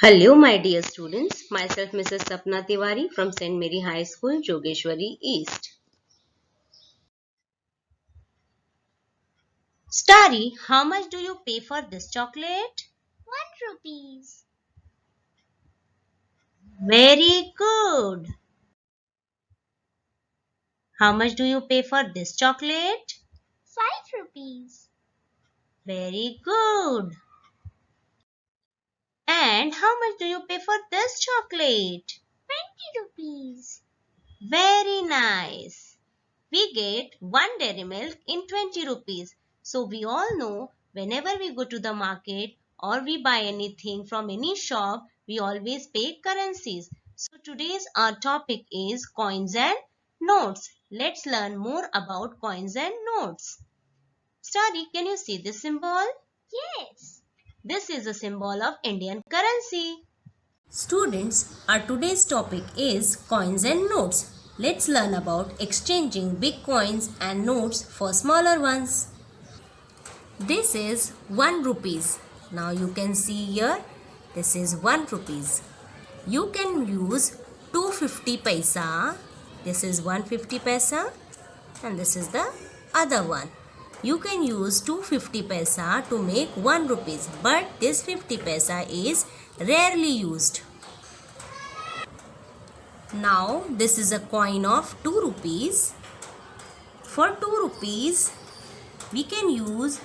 Hello, my dear students. Myself, Mrs. Sapna Tiwari from St. Mary High School, Jogeshwari East. Starry, how much do you pay for this chocolate? 1 rupees. Very good. How much do you pay for this chocolate? 5 rupees. Very good. And how much do you pay for this chocolate? 20 rupees. Very nice. We get 1 dairy milk in 20 rupees. So we all know whenever we go to the market or we buy anything from any shop, we always pay currencies. So today's our topic is coins and notes. Let's learn more about coins and notes. Starry, can you see this symbol? Yes. This is a symbol of Indian currency. Students, our today's topic is coins and notes. Let's learn about exchanging big coins and notes for smaller ones. This is 1 rupees. Now you can see here, this is 1 rupees. You can use 250 paisa. This is 150 paisa and this is the other one. You can use 250 paisa to make 1 rupees, but this 50 paisa is rarely used. Now this is a coin of 2 rupees. For 2 rupees we can use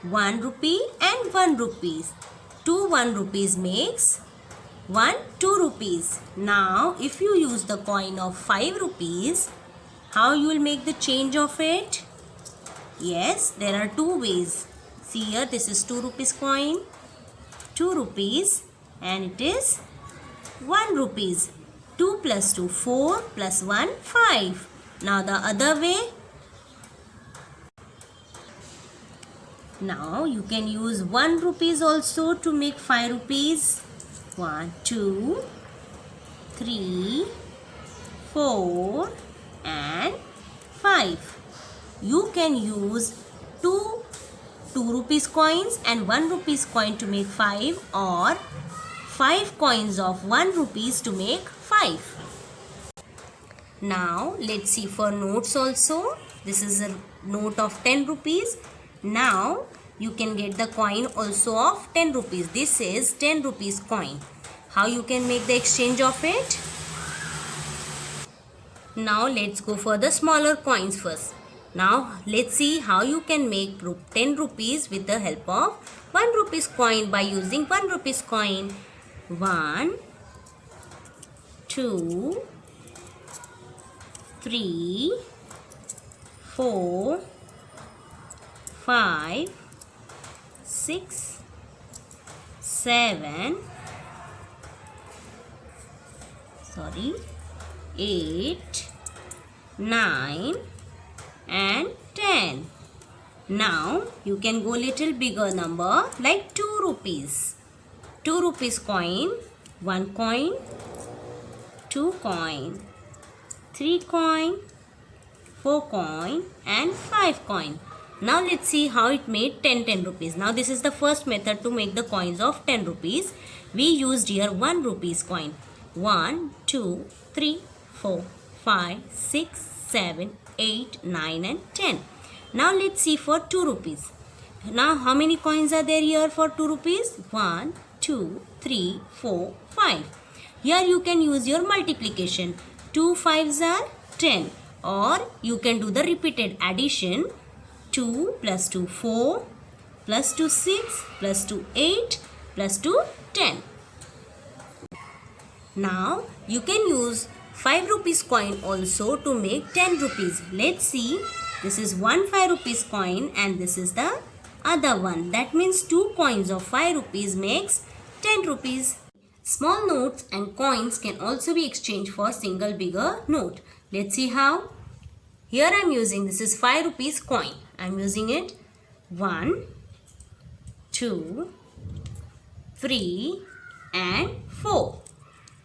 1 rupee and 1 rupees. 2 1 rupees makes 1 2 rupees. Now if you use the coin of 5 rupees, how you will make the change of it? Yes, there are two ways. See here, this is 2 rupees coin, 2 rupees, and it is 1 rupees. 2 plus 2, 4 plus 1, 5. Now the other way. Now you can use 1 rupees also to make 5 rupees. 1, 2, 3, 4 and 5. You can use 2 rupees coins and 1 rupees coin to make 5, or 5 coins of 1 rupees to make 5. Now let's see for notes also. This is a note of 10 rupees. Now you can get the coin also of 10 rupees. This is 10 rupees coin. How you can make the exchange of it? Now let's go for the smaller coins first. Now let's see how you can make 10 rupees with the help of 1 rupees coin by using 1 rupees coin. 1, 2, 3, 4, 5, 6, 7, 8, 9 and 10. Now you can go little bigger number like 2 rupees. 2 rupees coin, 1 coin, 2 coin, 3 coin, 4 coin and 5 coin. Now let's see how it made 10 rupees. Now this is the first method to make the coins of 10 rupees. We used here 1 rupees coin. 1, 2, 3, 4, 5, 6, 7, 8, 9 and 10. Now let's see for 2 rupees. Now how many coins are there here for 2 rupees? 1, 2, 3, 4, 5. Here you can use your multiplication. 2 5s are 10, or you can do the repeated addition. 2 plus 2 4 plus 2 6 plus 2 8 plus 2 10. Now you can use 5 rupees coin also to make 10 rupees. Let's see. This is 1 5 rupees coin and this is the other one. That means 2 coins of 5 rupees makes 10 rupees. Small notes and coins can also be exchanged for single bigger note. Let's see how. Here I am using, this is 5 rupees coin. I am using it 1, 2, 3 and 4.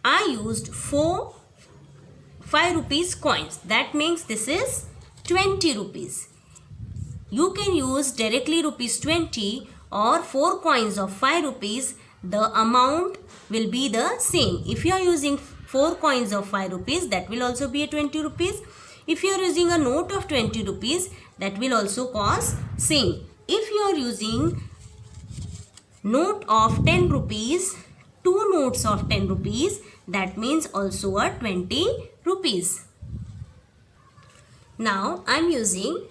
I used 4 5 rupees coins. That means this is 20 rupees. You can use directly rupees 20 or 4 coins of 5 rupees. the amount will be the same. If you are using 4 coins of 5 rupees, that will also be a 20 rupees. If you are using a note of 20 rupees, that will also cost same. If you are using note of 10 rupees, 2 notes of 10 rupees, that means also a 20 rupees. Now I am using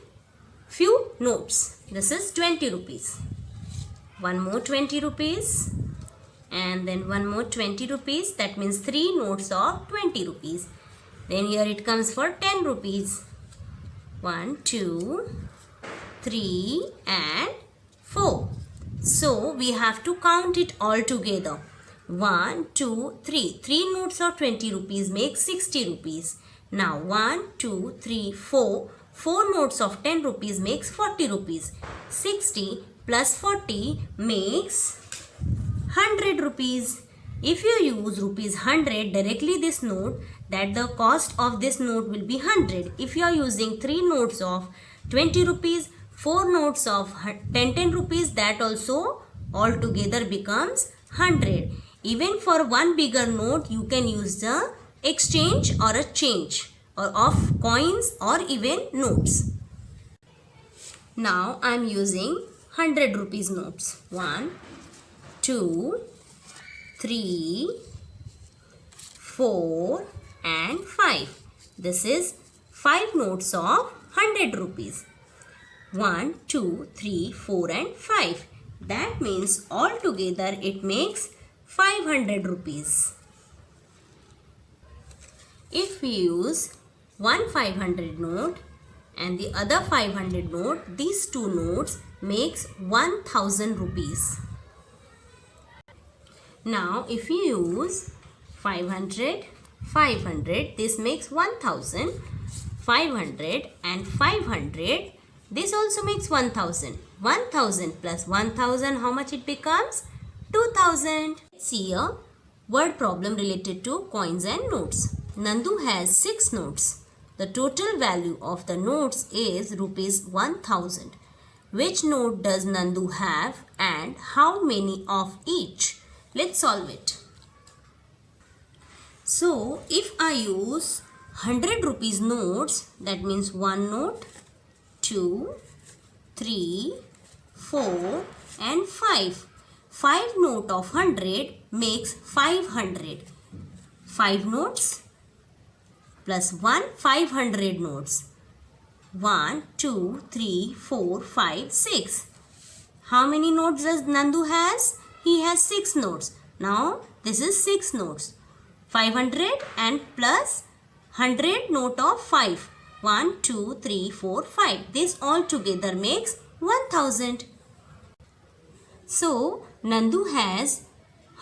few notes. This is 20 rupees. One more 20 rupees and then one more 20 rupees. That means 3 notes of 20 rupees. Then here it comes for 10 rupees. 1, 2, 3 and 4. So we have to count it all together. 1, 2, 3. 3 notes of 20 rupees make 60 rupees. Now 1, 2, 3, 4. 4 notes of 10 rupees makes 40 rupees. 60 plus 40 makes 100 rupees. If you use rupees 100 directly this note, that the cost of this note will be 100. If you are using 3 notes of 20 rupees, 4 notes of 10 rupees, that also altogether becomes 100. Even for one bigger note, you can use the exchange or a change or of coins or even notes. Now I am using 100 rupees notes. 1, 2, 3, 4 and 5. This is 5 notes of 100 rupees. 1, 2, 3, 4 and 5. That means altogether it makes 500 rupees. If we use one 500 note and the other 500 note, these two notes makes 1000 rupees. Now if you use 500, 500, this makes 1000. 500 and 500, this also makes 1000. 1000 plus 1000, how much it becomes? 2000. Let's see a word problem related to coins and notes. Nandu has 6 notes. The total value of the notes is rupees 1000. Which note does Nandu have and how many of each? Let's solve it. So, if I use 100 rupees notes, that means 1 note, 2, 3, 4 and 5. 5 note of 100 makes 500. 5 notes plus 1, 500 notes. 1, 2, 3, 4, 5, 6. How many notes does Nandu has? He has 6 notes. Now this is 6 notes. 500 and plus 100 note of 5. 1, 2, 3, 4, 5. This all together makes 1000. So Nandu has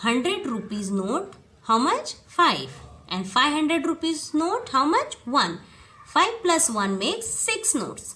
100 rupees note. How much? 5. And 500 rupees note, how much? 1. 5 plus 1 makes 6 notes.